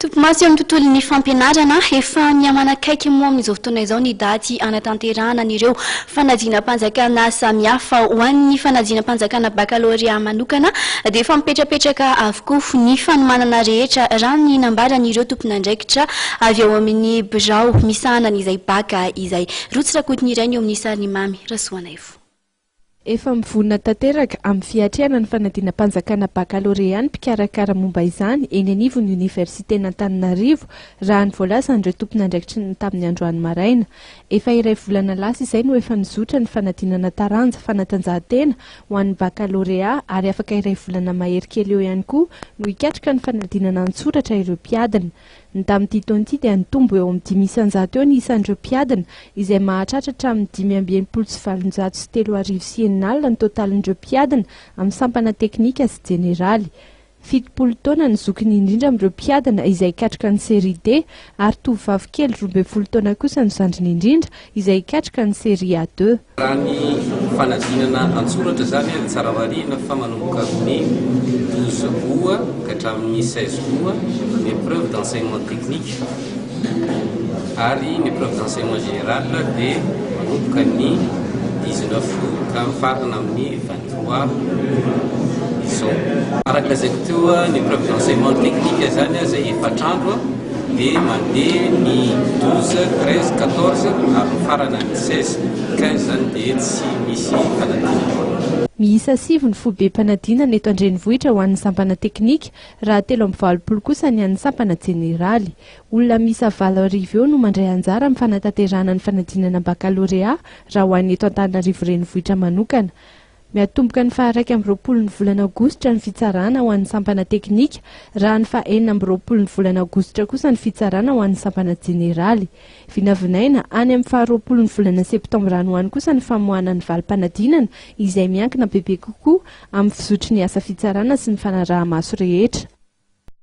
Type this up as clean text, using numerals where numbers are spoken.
Topomasy amin'ny tontolon'ny fampianarana efa miamanakaiky moa amin'izao fotoana izao ny daty anatanteranan'ireo fanadinam-panjakana samihafa ho an'ny fanadinam-panjakana Bakalorea manokana dia efa mipetrapetraka avokoa ny fanomanana rehetra raha ny nambaran'ireo tompon'andraikitra avy ao amin'ny birao misahanan'izay bacc izay rotsirakodiny iray ny eo amin'ny sariny mamy rasoanaivo. Efa mivonona tanteraka amin'ny fiatrehana ny fanadinam-panjakana Bakalorea ny mpikarakara momba izany eny anivon'ny Universitenan-Antananarivo raha ny voalaza an'ireo tompon'andraikitra tamin'ny androany maraina. Efa iray volana lasa izay no efa nizotra ny fanadinana taranja fanatanjahantena ho an'ny Bakalorea ary afaka iray volana mahery kely eo ihany koa no hikatrika ny fanadinana an-tsoratra ireo mpiadina. Ny tamin'ity taon'ity dia nitombo eo amin'ny 500 eo ny isan'ireo mpiadina izay mahatratra hatramin'ny 5,703 ny totalin'ireo mpiadina amin'ny sampana teknika sy jeneraly. 7 taona ny zokiny indrindra amin'ireo mpiadina izay hikatrika ny série D ary tovovavy kely 12 taona kosa ny zandriny indrindra izay hikatrika ny série A2. Raha ny fanadinana an-tsoratra zany dia tsara marina fa manomboka amin'ny 12 mois ka hatramin'ny 16 mois ny épreuve d'enseignement technique ary ny épreuve d'enseignement général dia manomboka ny 19 ka mifarana amin'ny 23 izao. Arakaizay koa ny épreuve d'enseignement technique zany izay efatr'andro dia mandeha ny 12, 13, 14 ary mifarana ny 16, 15 zany dia tsy misy fanadinana. Miisa 7 ny foibe mpanadinana eto an-drenivohitra ho an'ny sampana teknika raha 320 kosa ny an'ny sampana jeneraly. Olona miisa 7 eo no mandray anjara amin'ny fanatanterahana ny fanadinana Bakalorea raha ho an'ny eto Antananarivo renivohitra manokana. Miatomboka ny 1 ny volana aogositra ny fitsarana ho an'ny sampana teknika raha ny 4 ny volana aogositra kosa ny fitsarana ho an'ny sampana jeneraly. Vinavinaina any amin'ny 20 ny volana septambra ho an'ny kosa ny famoahana ny valim-panadinana izay miankina bebe kokoa amin'ny fizotry ny asa fitsarana sy ny fanaraha-maso rehetra.